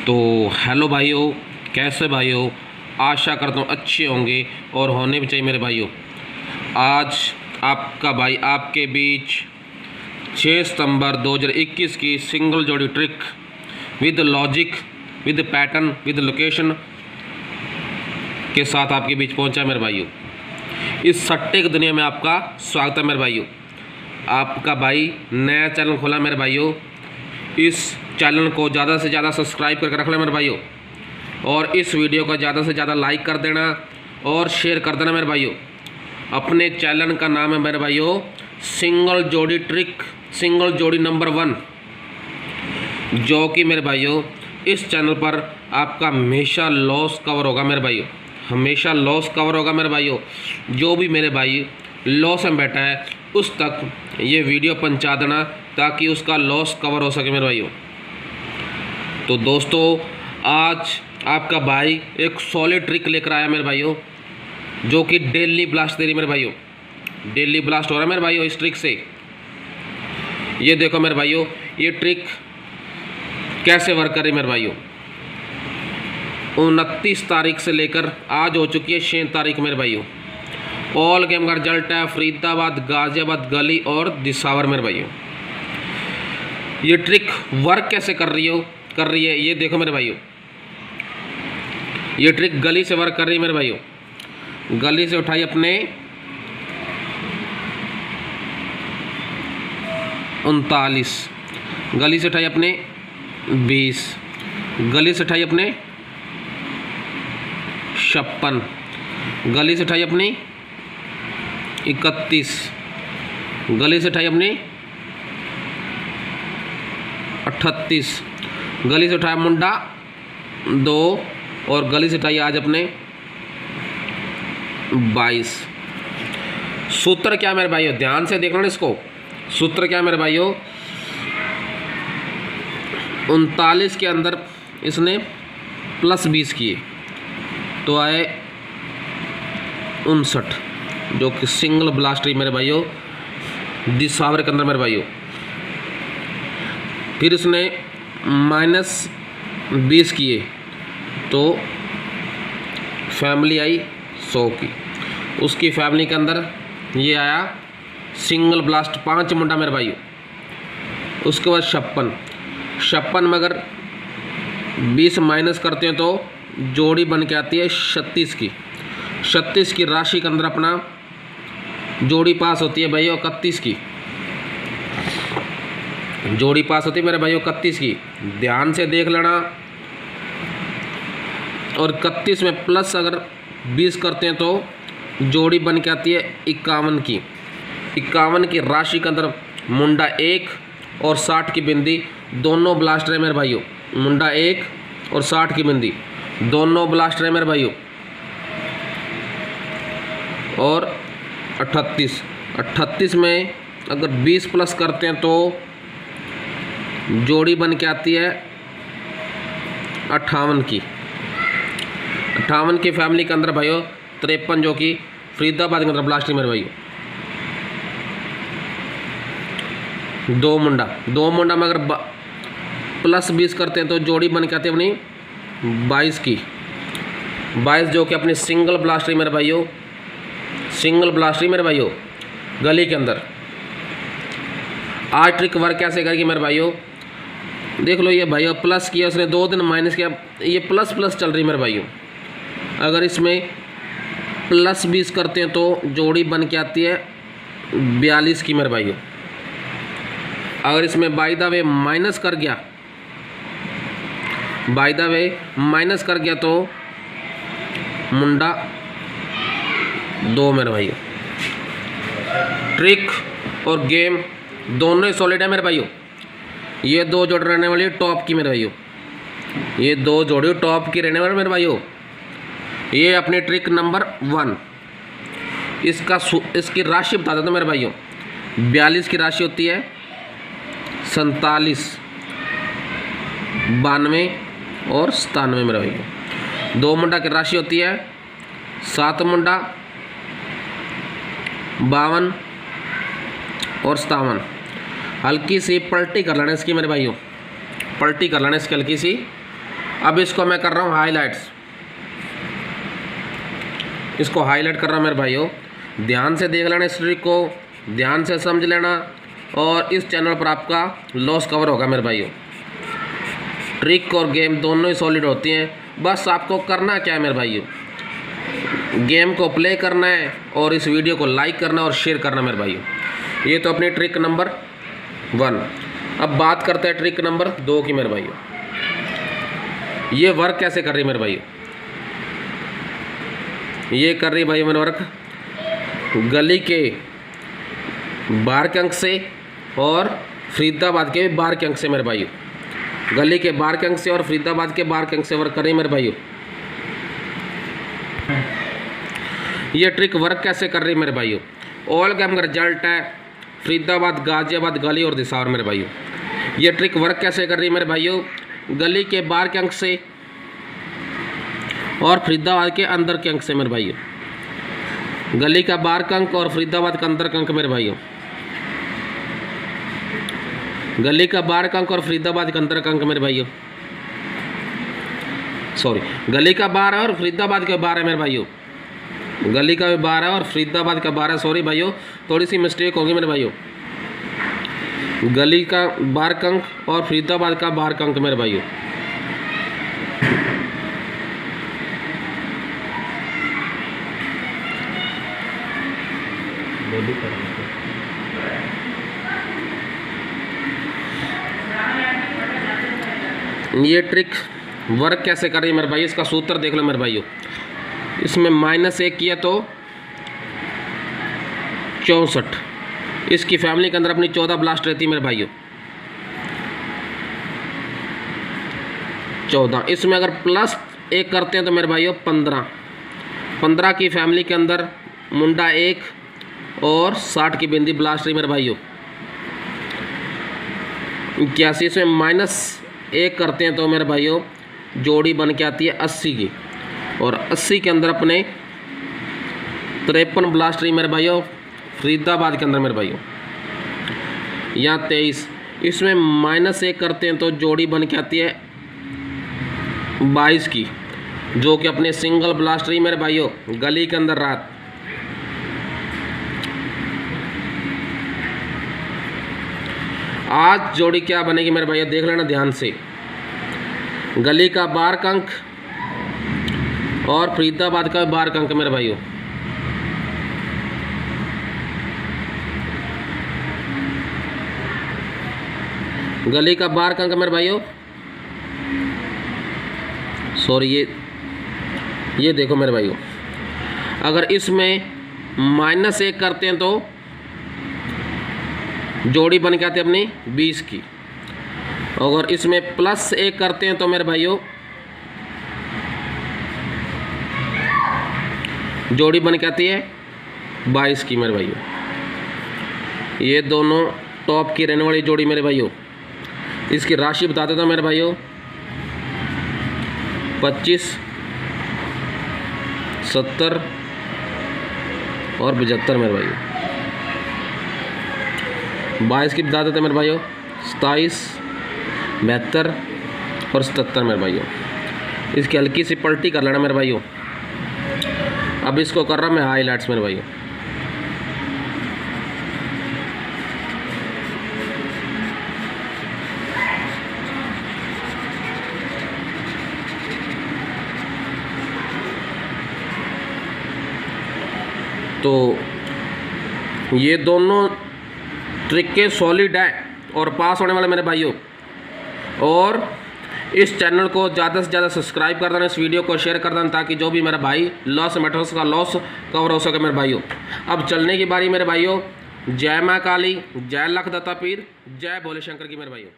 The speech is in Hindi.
तो हेलो भाइयों, कैसे भाइयों। आशा करता हूँ अच्छे होंगे और होने भी चाहिए मेरे भाइयों। आज आपका भाई आपके बीच 6 सितंबर 2021 की सिंगल जोड़ी trick with logic, with pattern, with location के साथ आपके बीच पहुंचा मेरे भाइयों। इस सट्टे की दुनिया में आपका स्वागत है मेरे भाइयों। आपका भाई नया चैनल खोला मेरे भाइयों। इस चैनल को ज़्यादा से ज़्यादा सब्सक्राइब करके रख लें मेरे भाइयों, और इस वीडियो को ज़्यादा से ज़्यादा लाइक कर देना और शेयर कर देना मेरे भाइयों। अपने चैनल का नाम है मेरे भाइयों सिंगल जोड़ी ट्रिक, सिंगल जोड़ी नंबर 1, जो कि मेरे भाइयों इस चैनल पर आपका हमेशा लॉस कवर होगा मेरे भाइयों, हमेशा लॉस कवर होगा मेरे भाइयों। जो भी मेरे भाई लॉस में बैठा है उस तक ये वीडियो पहुंचा देना ताकि उसका लॉस कवर हो सके मेरे भाइयों। तो दोस्तों, आज आपका भाई एक सॉलिड ट्रिक लेकर आया मेरे भाइयों, जो कि डेली ब्लास्ट दे रही मेरे भाइयों। डेली ब्लास्ट हो रहा है मेरे भाइयों इस ट्रिक से। ये देखो मेरे भाइयों, ये ट्रिक कैसे वर्क कर रही मेरे भाइयों। 29 तारीख से लेकर आज हो चुकी है 6 तारीख मेरे भाइयों। ऑल गेम का रिजल्ट है फरीदाबाद, गाजियाबाद, गली और दिसावर मेरे भाइयों। ये ट्रिक वर्क कैसे कर रही है ये देखो मेरे भाइयों। ये ट्रिक गली से वर्क कर रही है मेरे भाइयों। गली से उठाई अपने 39, गली से उठाई अपने 20, गली से उठाई अपने 56, गली से उठाई अपनी 31, गली से उठाई अपनी 38, गली से उठाया मुंडा 2 और गली से उठाई आज अपने 22। सूत्र क्या मेरे भाइयों, ध्यान से देखना इसको। सूत्र क्या मेरे भाइयों, 39 के अंदर इसने प्लस 20 किए तो आए 59, जो कि सिंगल ब्लास्ट रही मेरे भाइयों दिसावर के अंदर मेरे भाइयों। फिर इसने -20 किए तो फैमिली आई 100 की। उसकी फैमिली के अंदर ये आया सिंगल ब्लास्ट 5 मुंडा मेरे भाइयों। उसके बाद 56 में अगर 20 माइनस करते हैं तो जोड़ी बन के आती है 36 की। 36 की राशि के अंदर अपना जोड़ी पास होती है भाइयों 31 की। जोड़ी पास होती है मेरे भाइयों 31 की। ध्यान से देख लेना। और 31 में प्लस अगर 20 करते हैं तो जोड़ी बन के आती है 51 की। 51 की राशि के अंदर मुंडा 1 और 60 की बिंदी दोनों ब्लास्टर है मेरे भाइयों। मुंडा 1 और 60 की बिंदी दोनों ब्लास्टर है मेरे भाइयों। और 38 में अगर 20 प्लस करते हैं तो जोड़ी बन के आती है 58 की। 58 की फैमिली के अंदर भाइयों 53, जो कि फरीदाबाद के अंदर ब्लास्ट है मेरे भाइयों। 2 मुंडा में अगर प्लस 20 करते हैं तो जोड़ी बन के आती है अपनी 22 की। 22 जो कि अपनी सिंगल ब्लास्ट है मेरे भाइयों, सिंगल ब्लास्ट है मेरे भाइयों गली के अंदर। आज ट्रिक वर्क कैसे करेगी मेरे भाइयों, देख लो। ये भाइयों प्लस किया उसने 2 दिन, माइनस किया, ये प्लस चल रही मेरे भाइयों। अगर इसमें प्लस 20 करते हैं तो जोड़ी बन के आती है 42 की मेरे भाइयों। अगर इसमें बाय द वे माइनस कर गया, तो मुंडा 2 मेरे भाइयों। ट्रिक और गेम दोनों ही सॉलिड है मेरे भाइयों। ये 2 जोड़ी रहने वाली टॉप की मेरे भाइयों, ये 2 जोड़ी टॉप की रहने वाली मेरे भाइयों। ये अपनी ट्रिक नंबर 1। इसकी राशि बता देता हूँ मेरे भाइयों। 42 की राशि होती है 47, 92 और 97 मेरे भाइयों। 2 मुंडा की राशि होती है 7 मुंडा, 52 और 57। हल्की सी पलटी कर लेना इसकी मेरे भाइयों, पलटी कर लेना इसकी हल्की सी। अब इसको मैं कर रहा हूँ हाईलाइट्स, इसको हाईलाइट कर रहा हूँ मेरे भाइयों। ध्यान से देख लेना इस ट्रिक को, ध्यान से समझ लेना, और इस चैनल पर आपका लॉस कवर होगा मेरे भाइयों। ट्रिक और गेम दोनों ही सॉलिड होती हैं। बस आपको करना क्या है मेरे भाइयों, गेम को प्ले करना है और इस वीडियो को लाइक करना और शेयर करना मेरे भाइयों। ये तो अपनी ट्रिक नंबर 1। अब बात करते हैं ट्रिक नंबर 2 की मेरे भाइयों। ये वर्क कैसे कर रही है मेरे भाइयों, ये कर रही भाई मैंने वर्क गली के बाहर के अंक से और फरीदाबाद के बाहर के अंक से मेरे भाइयों। गली के बाहर के अंक से और फरीदाबाद के बाहर के अंक से वर्क कर रही है मेरे भाइयों। ये ट्रिक वर्क कैसे कर रही है मेरे भाइयों। ऑल गेम का रिजल्ट है फरीदाबाद, गाजियाबाद, गली और दिसावर मेरे भाइयों। ये ट्रिक वर्क कैसे कर रही है मेरे भाइयों, गली के बाहर के अंक से और फरीदाबाद के अंदर के अंक से मेरे भाइयों। गली का बाहर का अंक और फरीदाबाद का अंदर का अंक मेरे भाइयों। गली का बाहर का अंक और फरीदाबाद का अंदर का अंक मेरे भाइयों। सॉरी, गली का बाहर है और फरीदाबाद का बाहर है मेरे भाइयों। गली का भी बाहर है और फरीदाबाद का बाहर है। सॉरी भाइयों, थोड़ी सी मिस्टेक होगी मेरे भाइयों। गली का बाहर का अंक और फरीदाबाद का बाहर का अंक मेरे भाइयों। ये ट्रिक वर्क कैसे कर रही है मेरे भाई, इसका सूत्र देख लो मेरे भाइयों। इसमें -1 किया तो 64। इसकी फैमिली के अंदर अपनी 14 ब्लास्ट रहती है मेरे भाइयों, 14। इसमें अगर +1 करते हैं तो मेरे भाइयों 15 की फैमिली के अंदर मुंडा 1 और 60 की बिंदी ब्लास्ट रही मेरे भाइयों। 81 इसमें -1 करते हैं तो मेरे भाइयों जोड़ी बन के आती है 80 की, और 80 के अंदर अपने 53 ब्लास्ट रही मेरे भाइयों फरीदाबाद के अंदर मेरे भाइयों। यहाँ 23 इसमें -1 करते हैं तो जोड़ी बन के आती है 22 की, जो कि अपने सिंगल ब्लास्ट रही मेरे भाइयों गली के अंदर रात। आज जोड़ी क्या बनेगी मेरे भाइयों, देख लेना ध्यान से। गली का बाहर का अंक और फरीदाबाद का बाहर का अंक मेरे भाइयों। गली का बाहर का अंक मेरे भाइयों, सॉरी ये देखो मेरे भाइयों, अगर इसमें -1 करते हैं तो जोड़ी बन के आती है अपनी 20 की, अगर इसमें +1 करते हैं तो मेरे भाइयों जोड़ी बन के आती है 22 की मेरे भाइयों। ये दोनों टॉप की रहने वाली जोड़ी मेरे भाइयों। इसकी राशि बता देता हूँ मेरे भाइयों, 25, 70 और 75 मेरे भाइयों। 22 की बता देते हैं मेरे भाइयों, 27, 72 और 77 मेरे भाइयों। इसकी हल्की सी पलटी कर लेना मेरे भाइयों। अब इसको कर रहा मैं हाईलाइट्स मेरे भाइयों। तो ये दोनों ट्रिकें सॉलिड है और पास होने वाले मेरे भाइयों। और इस चैनल को ज़्यादा से ज़्यादा सब्सक्राइब कर देना, इस वीडियो को शेयर कर देना, ताकि जो भी मेरा भाई लॉस मेटर्स का लॉस कवर हो सके मेरे भाइयों। अब चलने की बारी मेरे भाइयों। जय माँ काली, जय लख दत्ता पीर, जय भोले शंकर की मेरे भाइयों।